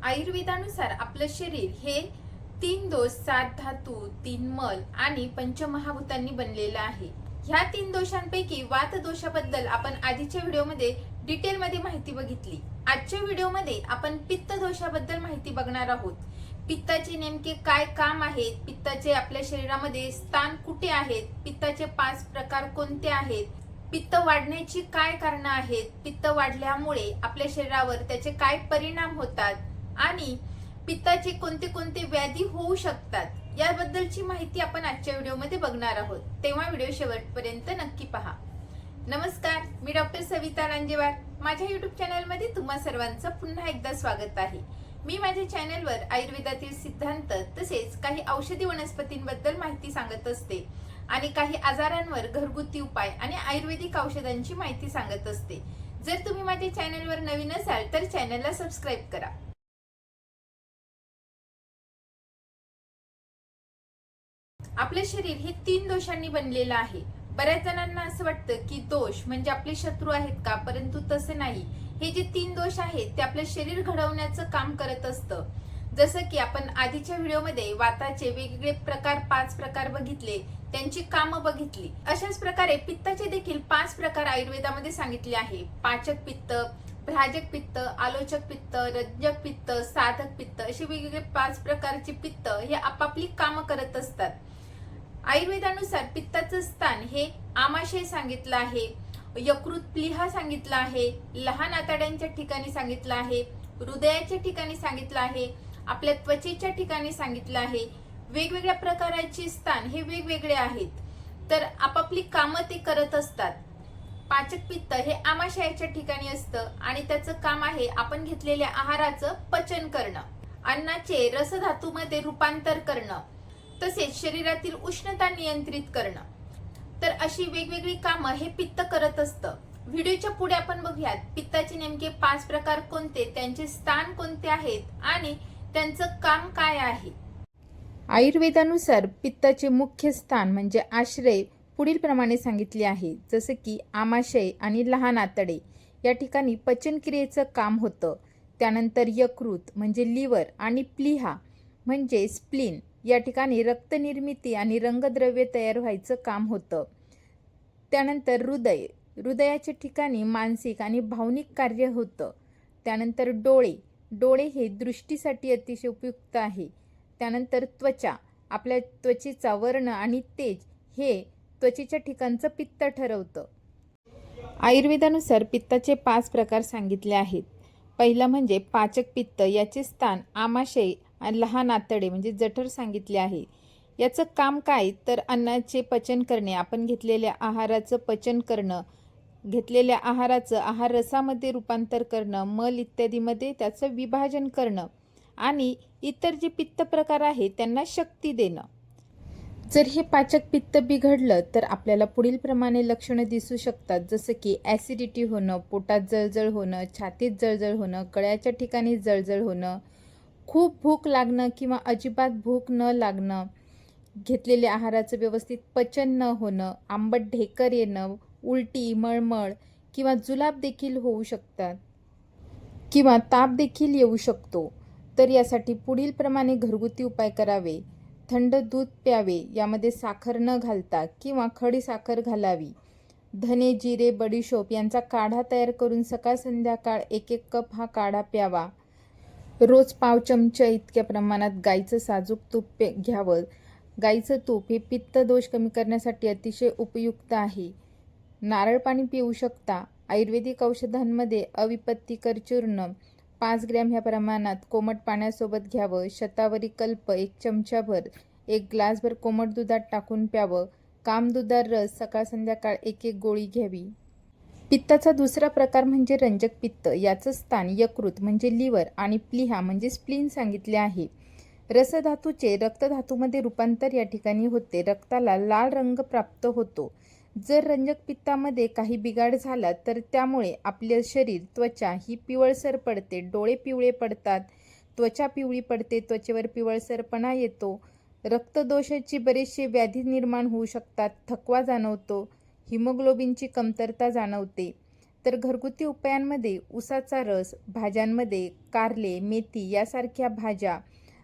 आयुर्वेदानुसार आपलं शरीर हे 3 दोष, 7 धातू, 3 मल आणि पंचमहाभूतांनी बनलेलं आहे. ह्या 3 दोषांपैकी वात दोषाबद्दल आपण आधीच्या व्हिडिओमध्ये डिटेलमध्ये माहिती बघितली. आजच्या व्हिडिओमध्ये आपण पित्त दोषाबद्दल माहिती बघणार आहोत. पित्ताचे नेमके काय काम आहेत, पित्ताचे आपल्या शरीरामध्ये स्थान कुठे आहेत, पित्ताचे 5 प्रकार कोणते आहेत, पित्त वाढण्याची काय कारणं आहेत, पित्त वाढल्यामुळे आपल्या शरीरावर त्याचे काय परिणाम होतात आणि पित्ताचे कोणते कोणते व्याधी होऊ शकतात याबद्दलची माहिती आपण आजच्या व्हिडिओमध्ये बघणार आहोत. तेव्हा व्हिडिओ शेवटपर्यंत नक्की पहा. नमस्कार, मी डॉक्टर सविता लांजेवार. माझ्या युट्यूब चॅनलमध्ये तुम्हा सर्वांचं पुन्हा एकदा स्वागत आहे. मी माझ्या चॅनलवर आयुर्वेदातील सिद्धांत तसेच काही औषधी वनस्पतींबद्दल माहिती सांगत असते आणि काही आजारांवर घरगुती उपाय आणि आयुर्वेदिक औषधांची माहिती सांगत असते. जर तुम्ही माझ्या चॅनलवर नवीन असाल तर चॅनलला सबस्क्राईब करा. आपले शरीर हे 3 दोषांनी बनलेलं आहे. बऱ्याच जणांना असं वाटतं की दोष म्हणजे आपले शत्रू आहेत का, परंतु तसे नाही. हे जे 3 दोष आहेत ते आपलं शरीर घडवण्याचं काम करत असतं. जसं की आपण आधीच्या व्हिडिओमध्ये वाताचे वेगवेगळे प्रकार 5 प्रकार बघितले, त्यांची कामं बघितली. अशाच प्रकारे पित्ताचे देखील 5 प्रकार आयुर्वेदामध्ये सांगितले आहे. पाचक पित्त, भ्राजक पित्त, आलोचक पित्त, रंजक पित्त, साधक पित्त असे वेगवेगळे 5 प्रकारचे पित्त हे आपापली कामं करत असतात. आयुर्वेदानुसार पित्ताचं स्थान हे आमाशय सांगितलं आहे, यकृत प्लीहा सांगितलं आहे, लहान आतड्यांच्या ठिकाणी सांगितलं आहे, हृदयाच्या ठिकाणी सांगितलं आहे, आपल्या त्वचेच्या ठिकाणी सांगितलं आहे. वेगवेगळ्या प्रकारचे स्थान हे वेगवेगळे आहेत, तर आपापली कामं ते करत असतात. पाचक पित्त हे आमाशयाच्या ठिकाणी असतं आणि त्याचं काम आहे आपण घेतलेल्या आहाराचं पचन करणं, अन्नाचे रसधातूमध्ये रूपांतर करणं, तसेच शरीरातील उष्णता नियंत्रित करणं. तर अशी वेगवेगळी कामं हे पित्त करत असतं. व्हिडिओच्या पुढे आपण बघूयात पित्ताचे नेमके 5 प्रकार कोणते, त्यांचे स्थान कोणते आहेत आणि त्यांचं काम काय आहे. आयुर्वेदानुसार पित्ताचे मुख्य स्थान म्हणजे आश्रय पुढील प्रमाणे सांगितले आहे. जसं की आमाशय आणि लहान आतडे या ठिकाणी पचनक्रियेचं काम होतं. त्यानंतर यकृत म्हणजे लिव्हर आणि प्लीहा म्हणजे स्प्लीन या ठिकाणी रक्तनिर्मिती आणि रंगद्रव्य तयार व्हायचं काम होतं. त्यानंतर हृदयाच्या ठिकाणी मानसिक आणि भावनिक कार्य होतं. त्यानंतर डोळे हे दृष्टीसाठी अतिशय उपयुक्त आहे. त्यानंतर त्वचा, आपल्या त्वचेचा वर्ण आणि तेज हे त्वचेच्या ठिकाणचं पित्त ठरवतं. आयुर्वेदानुसार पित्ताचे 5 प्रकार सांगितले आहेत. पहिला म्हणजे पाचक पित्त, याचे स्थान आमाशय आणि लहान आतडे म्हणजे जठर सांगितले आहे. याचं काम काय तर अन्नाचे पचन करणे, आपण घेतलेल्या आहाराचं पचन करणं, घेतलेल्या आहाराचं आहार रसामध्ये रूपांतर करणं, मल इत्यादीमध्ये त्याचं विभाजन करणं आणि इतर जे पित्त प्रकार आहेत त्यांना शक्ती देणं. जर हे पाचक पित्त बिघडलं तर आपल्याला पुढील प्रमाणे लक्षणं दिसू शकतात. जसं की ॲसिडिटी होणं, पोटात जळजळ होणं, छातीत जळजळ होणं, गळ्याच्या ठिकाणी जळजळ होणं, खूप भूक लागणं किंवा अजिबात भूक न लागणं, घेतलेल्या आहाराचं व्यवस्थित पचन न होणं, आंबट ढेकर येणं, उलटी, मळमळ किंवा जुलाब देखील होऊ शकतात किंवा ताप देखील येऊ शकतो. तर यासाठी पुढील प्रमाणे घरगुती उपाय करावे. थंड दूध प्यावे, यामध्ये साखर न घालता किंवा खडी साखर घालावी. धने, जिरे, बडीशोप यांचा काढा तयार करून सकाळ संध्याकाळ 1-1 कप हा काढा प्यावा. रोज पाव चमचा इतक्या प्रमाणात गाईचं साजूक तूप घ्यावं. गाईचं तूप हे पित्त दोष कमी करण्यासाठी अतिशय उपयुक्त आहे. नारळ पाणी पिऊ शकता. आयुर्वेदिक औषधांमध्ये अविपत्तिकर चूर्ण 5 ग्रॅम ह्या प्रमाणात कोमट पाण्यासोबत घ्यावं. शतावरी कल्प 1 चमचाभर 1 ग्लासभर कोमट दुधात टाकून प्यावं. कामदुधार रस सकाळ संध्याकाळ 1-1 गोळी घ्यावी. पित्ताचा दुसरा प्रकार म्हणजे रंजक पित्त, याचं स्थान यकृत म्हणजे लिव्हर आणि प्लीहा म्हणजे स्प्लीन सांगितले आहे. रसधातूचे रक्तधातूमध्ये रूपांतर या ठिकाणी होते. रक्ताला लाल रंग प्राप्त होतो. जर रंजक पित्तामध्ये काही बिघाड झाला तर त्यामुळे आपले शरीर, त्वचा ही पिवळसर पडते, डोळे पिवळे पडतात, त्वचा पिवळी पडते, त्वचेवर पिवळसरपणा येतो, रक्तदोषाची बरेचसे व्याधी निर्माण होऊ शकतात, थकवा जाणवतो, हिमोग्लोबिनची कमतरता जाणवते. तर घरगुती उपायांमध्ये उसाचा रस, भाज्यांमध्ये कारले, मेथी यासारख्या भाज्या,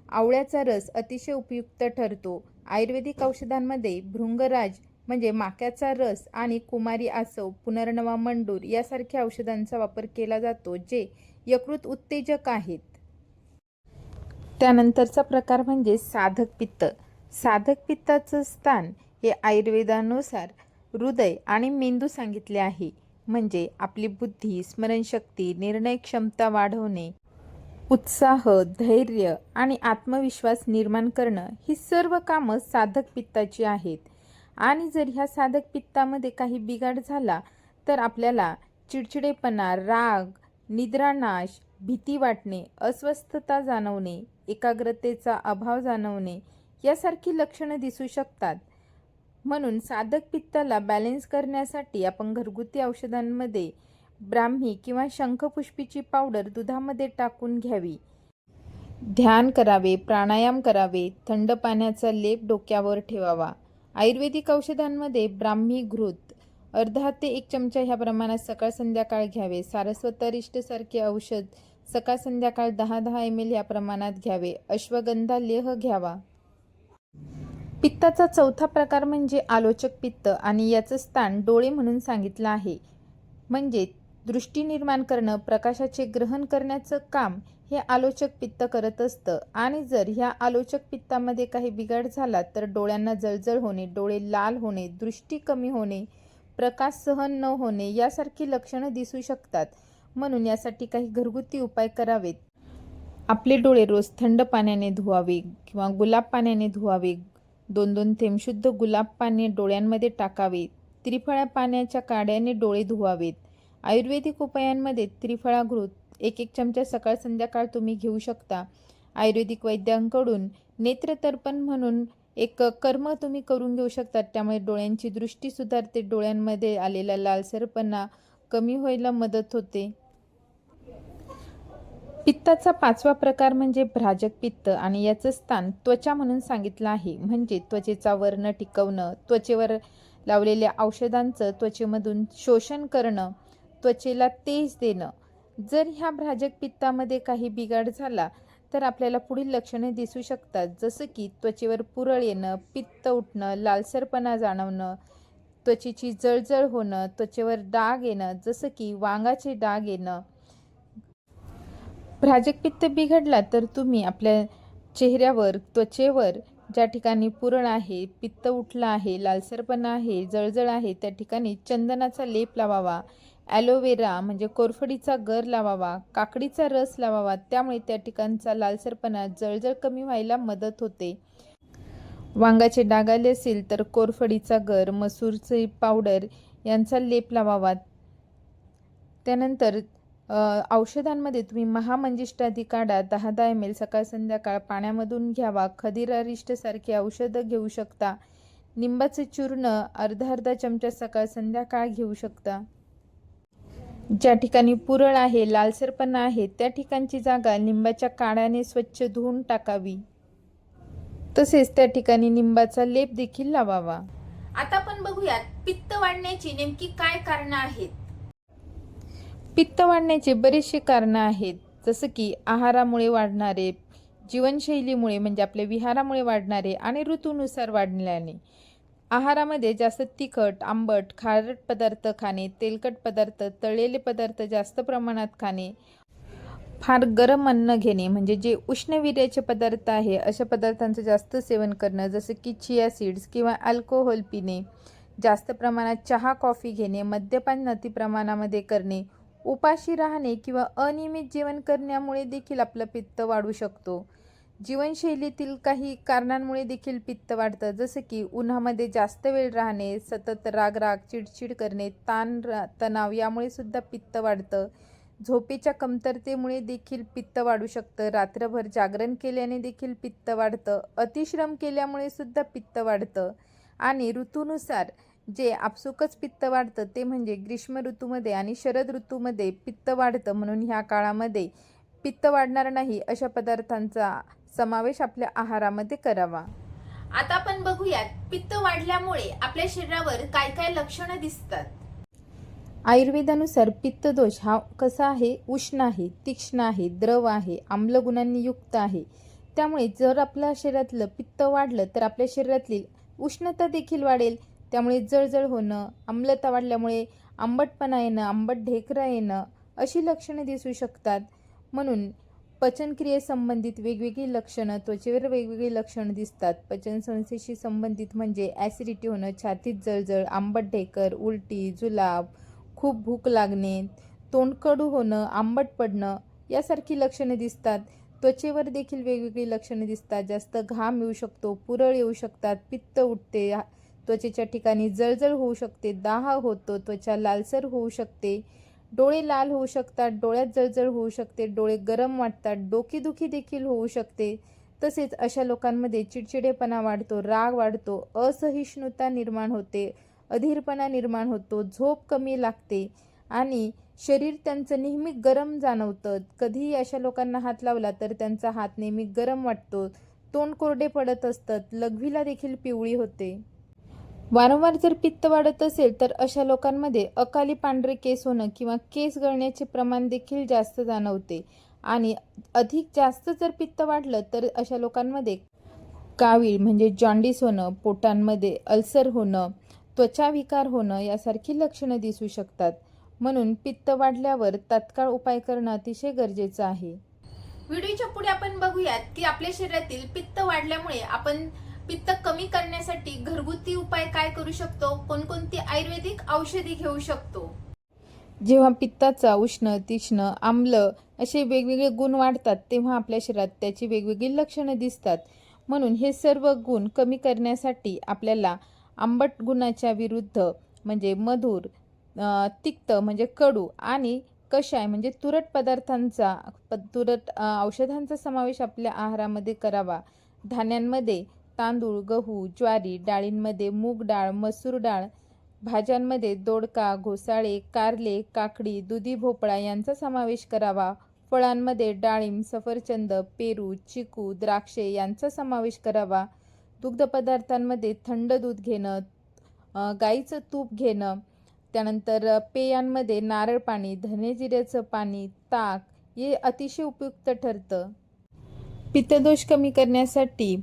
आवळ्याचा रस अतिशय उपयुक्त ठरतो. आयुर्वेदिक औषधांमध्ये भृंगराज म्हणजे माक्याचा रस आणि कुमारी आसव, पुनर्नवा मंडूर यासारख्या औषधांचा वापर केला जातो, जे यकृत उत्तेजक आहेत. त्यानंतरचा प्रकार म्हणजे साधक पित्त. साधक पित्ताचं स्थान हे आयुर्वेदानुसार हृदय आणि मेंदू सांगितले आहे. म्हणजे आपली बुद्धी, स्मरणशक्ती, निर्णय क्षमता वाढवणे, उत्साह, धैर्य आणि आत्मविश्वास निर्माण करणं ही सर्व कामं साधक पित्ताची आहेत. आणि जर ह्या साधक पित्तामध्ये काही बिघाड झाला तर आपल्याला चिडचिडेपणा, राग, निद्रानाश, भीती वाटणे, अस्वस्थता जाणवणे, एकाग्रतेचा अभाव जाणवणे यासारखी लक्षणं दिसू शकतात. म्हणून साधक पित्ताला बॅलन्स करण्यासाठी आपण घरगुती औषधांमध्ये ब्राह्मी किंवा शंखपुष्पीची पावडर दुधामध्ये टाकून घ्यावी. ध्यान करावे, प्राणायाम करावे, थंड पाण्याचा लेप डोक्यावर ठेवावा. आयुर्वेदिक औषधांमध्ये ब्राह्मी घृत अर्धा ते 1 चमचा ह्या प्रमाणात सकाळ संध्याकाळ घ्यावे. सारस्वत अरिष्ट सारखे औषध सकाळ संध्याकाळ 10-10 ml या प्रमाणात घ्यावे. अश्वगंधा लेह घ्यावा. पित्ताचा चौथा प्रकार म्हणजे आलोचक पित्त आणि याचं स्थान डोळे म्हणून सांगितलं आहे. म्हणजे दृष्टी निर्माण करणं, प्रकाशाचे ग्रहण करण्याचं काम हे आलोचक पित्त करत असतं. आणि जर ह्या आलोचक पित्तामध्ये काही बिघाड झाला तर डोळ्यांना जळजळ होणे, डोळे लाल होणे, दृष्टी कमी होणे, प्रकाश सहन न होणे यासारखी लक्षणं दिसू शकतात. म्हणून यासाठी काही घरगुती उपाय करावेत. आपले डोळे रोज थंड पाण्याने धुवावे किंवा गुलाब पाण्याने धुवावे. 2-2 थेंब शुद्ध गुलाब पाणी डोळ्यांमध्ये टाकावे. त्रिफळा पाण्याच्या काड्याने डोळे धुवावेत. आयुर्वेदिक उपायांमध्ये त्रिफळा घृत 1-1 चमचा सकाळ संध्याकाळ तुम्ही घेऊ शकता. आयुर्वेदिक वैद्यांकडून नेत्रतर्पण म्हणून एक कर्म तुम्ही करून घेऊ शकता. त्यामुळे डोळ्यांची दृष्टी सुधारते, डोळ्यांमध्ये आलेला लालसरपणा कमी व्हायला मदत होते. पित्ताचा 5वा प्रकार म्हणजे भ्राजक पित्त आणि याचं स्थान त्वचा म्हणून सांगितलं आहे. म्हणजे त्वचेचा वर्ण टिकवणं, त्वचेवर लावलेल्या औषधांचं त्वचेमधून शोषण करणं, त्वचेला तेज देणं. जर ह्या भ्राजक पित्तामध्ये काही बिघाड झाला तर आपल्याला पुढील लक्षणे दिसू शकतात. जसं की त्वचेवर पुरळ येणं, पित्त उठणं, लालसरपणा जाणवणं, त्वचेची जळजळ होणं, त्वचेवर डाग येणं जसं की वांगाचे डाग येणं. भ्राजक पित्त बिघडला तर तुम्ही आपल्या चेहऱ्यावर, त्वचेवर ज्या ठिकाणी पुरळ आहे, पित्त उठलं आहे, लालसरपणा आहे, जळजळ आहे त्या ठिकाणी चंदनाचा लेप लावावा. ॲलोवेरा म्हणजे कोरफडीचा गर लावावा. काकडीचा रस लावावा. त्यामुळे त्या ठिकाणचा लालसरपणा, जळजळ कमी व्हायला मदत होते. वांगाचे डाग आले असेल तर कोरफडीचा गर, मसूरची पावडर यांचा लेप लावावा. त्यानंतर औषधांमध्ये तुम्ही महामंजिष्टादी काढा 10-10 ml सकाळ संध्याकाळ पाण्यामधून घ्यावा. खदीर अरिष्ट सारखी औषधं घेऊ शकता. निंबाचे चूर्ण अर्धा चमचा सकाळ संध्याकाळ घेऊ शकता. ज्या ठिकाणी पुरळ आहे, लालसरपणा आहे त्या ठिकाणची जागा लिंबाच्या काढ्याने स्वच्छ धुवून टाकावी. तसेच त्या ठिकाणी निंबाचा लेप देखील लावावा. आता आपण बघूयात पित्त वाढण्याची नेमकी काय कारणं आहेत. पित्त वाढण्याचे बरेचसे कारणं आहेत. जसं की आहारामुळे वाढणारे, जीवनशैलीमुळे म्हणजे आपल्या विहारामुळे वाढणारे आणि ऋतूनुसार वाढल्याने. आहारामध्ये जास्त तिखट, आंबट, खारट पदार्थ खाणे, तेलकट पदार्थ, तळलेले पदार्थ जास्त प्रमाणात खाणे, फार गरम अन्न घेणे म्हणजे जे उष्णवीर्याचे पदार्थ आहे अशा पदार्थांचं जास्त सेवन करणं, जसं की चिया सीड्स किंवा अल्कोहोल पिणे, जास्त प्रमाणात चहा कॉफी घेणे, मद्यपान अति प्रमाणामध्ये करणे, उपाशी राहणे किंवा अनियमित जेवण करण्यामुळे देखील आपलं पित्त वाढू शकतो. जीवनशैलीतील काही कारणांमुळे देखील पित्त वाढतं. जसं की उन्हामध्ये जास्त वेळ राहणे, सतत राग, चिडचिड करणे, तणाव यामुळे सुद्धा पित्त वाढतं. झोपेच्या कमतरतेमुळे देखील पित्त वाढू शकतं. रात्रभर जागरण केल्याने देखील पित्त वाढतं. अतिश्रम केल्यामुळे सुद्धा पित्त वाढतं. आणि ऋतूनुसार जे आपसुकच पित्त वाढतं ते म्हणजे ग्रीष्म ऋतूमध्ये आणि शरद ऋतूमध्ये पित्त वाढतं. म्हणून ह्या काळामध्ये पित्त वाढणार नाही अशा पदार्थांचा समावेश आपल्या आहारामध्ये करावा. आता आपण बघूयात पित्त वाढल्यामुळे आपल्या शरीरावर काय काय लक्षणं दिसतात. आयुर्वेदानुसार पित्तदोष हा कसा आहे, उष्ण आहे, तीक्ष्ण आहे, द्रव आहे, आम्ल गुणांनी युक्त आहे. त्यामुळे जर आपल्या शरीरातलं पित्त वाढलं तर आपल्या शरीरातली उष्णता देखील वाढेल. त्यामुळे जळजळ होणं, आम्लता वाढल्यामुळे आंबटपणा येणं, आंबट ढेकरं येणं अशी लक्षणे दिसू शकतात. म्हणून पचनक्रियेसंबंधित वेगवेगळी लक्षणं, त्वचेवर वेगवेगळी लक्षणं दिसतात. पचनसंस्थेशी संबंधित म्हणजे ॲसिडिटी होणं, छातीत जळजळ, आंबट ढेकर, उलटी, जुलाब, खूप भूक लागणे, तोंड कडू होणं, आंबट पडणं यासारखी लक्षणे दिसतात. त्वचेवर देखील वेगवेगळी लक्षणे दिसतात. जास्त घाम येऊ शकतो, पुरळ येऊ शकतात, पित्त उठते, त्वचेच्या ठिकाणी जळजळ होऊ शकते, दाह होतो, त्वचा लालसर होऊ शकते, डोळे लाल होऊ शकतात, डोळ्यात जळजळ होऊ शकते, डोळे गरम वाटतात, डोकेदुखी देखील होऊ शकते. तसेच अशा लोकांमध्ये चिडचिडेपणा वाढतो, राग वाढतो, असहिष्णुता निर्माण होते, अधीरपणा निर्माण होतो, झोप कमी लागते आणि शरीर त्यांचं नेहमी गरम जाणवतं. कधीही अशा लोकांना हात लावला तर त्यांचा हात नेहमी गरम वाटतो, तोंड कोरडे पडत असतात, लघवीला देखील पिवळी होते. वारंवार जर पित्त वाढत असेल तर अशा लोकांमध्ये अकाली पांढरे केस होणं किंवा केस गळण्याचे प्रमाण देखील जास्त जाणवते. आणि अधिक जास्त जर पित्त वाढलं तर अशा लोकांमध्ये कावीळ म्हणजे जॉन्डिस होणं, पोटांमध्ये अल्सर होणं, त्वचा विकार होणं यासारखी लक्षणं दिसू शकतात. म्हणून पित्त वाढल्यावर तात्काळ उपाय करणं अतिशय गरजेचं आहे. व्हिडिओच्या पुढे आपण बघूयात की आपल्या शरीरातील पित्त वाढल्यामुळे आपण पित्त कमी करण्यासाठी घरगुती उपाय काय करू शकतो, कोणकोणती आयुर्वेदिक औषधी घेऊ शकतो. जेव्हा पित्ताचा उष्ण, तीक्ष्ण, आम्ल असे वेगवेगळे गुण वाढतात तेव्हा आपल्या शरीरात त्याची वेगवेगळी लक्षणं दिसतात. म्हणून हे सर्व गुण कमी करण्यासाठी आपल्याला आंबट गुणाच्या विरुद्ध म्हणजे मधुर, तिक्त म्हणजे कडू आणि कषाय म्हणजे तुरट पदार्थांचा औषधांचा समावेश आपल्या आहारामध्ये करावा. धान्यांमध्ये तांदूळ, गहू, ज्वारी, डाळींमध्ये मूग डाळ, मसूर डाळ, भाज्यांमध्ये दोडका, घोसाळे, कारले, काकडी, दुधी भोपळा यांचा समावेश करावा. फळांमध्ये डाळिंब, सफरचंद, पेरू, चिकू, द्राक्षे यांचा समावेश करावा. दुग्ध पदार्थांमध्ये थंड दूध घेणं, गाईचं तूप घेणं, त्यानंतर पेयांमध्ये नारळ पाणी, धने-जिऱ्याचं पाणी, ताक हे अतिशय उपयुक्त ठरतं. पित्तदोष कमी करण्यासाठी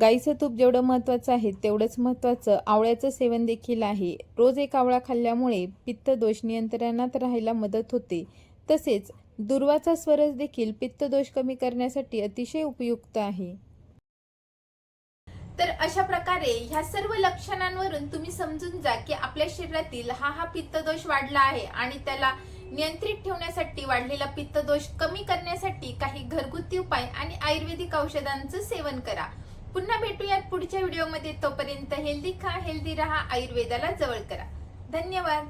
गाईचं तूप जेवढं महत्त्वाचं आहे तेवढंच महत्त्वाचं आवळ्याचं सेवन देखील आहे. रोज एक आवळा खाल्ल्यामुळे पित्तदोष नियंत्रणात राहायला मदत होते. तसेच दूर्वाचा स्वरस देखील पित्तदोष कमी करण्यासाठी अतिशय उपयुक्त आहे. तर अशा प्रकारे ह्या सर्व लक्षणांवरून तुम्ही समजून जा की आपल्या शरीरातील हा पित्तदोष वाढला आहे आणि त्याला नियंत्रित ठेवण्यासाठी, वाढलेला पित्तदोष कमी करण्यासाठी काही घरगुती उपाय आणि आयुर्वेदिक औषधांचं सेवन करा. पुन्हा भेटूयात पुढच्या व्हिडिओमध्ये. तोपर्यंत हेल्दी खा, हेल्दी राहा, आयुर्वेदाला जवळ करा. धन्यवाद.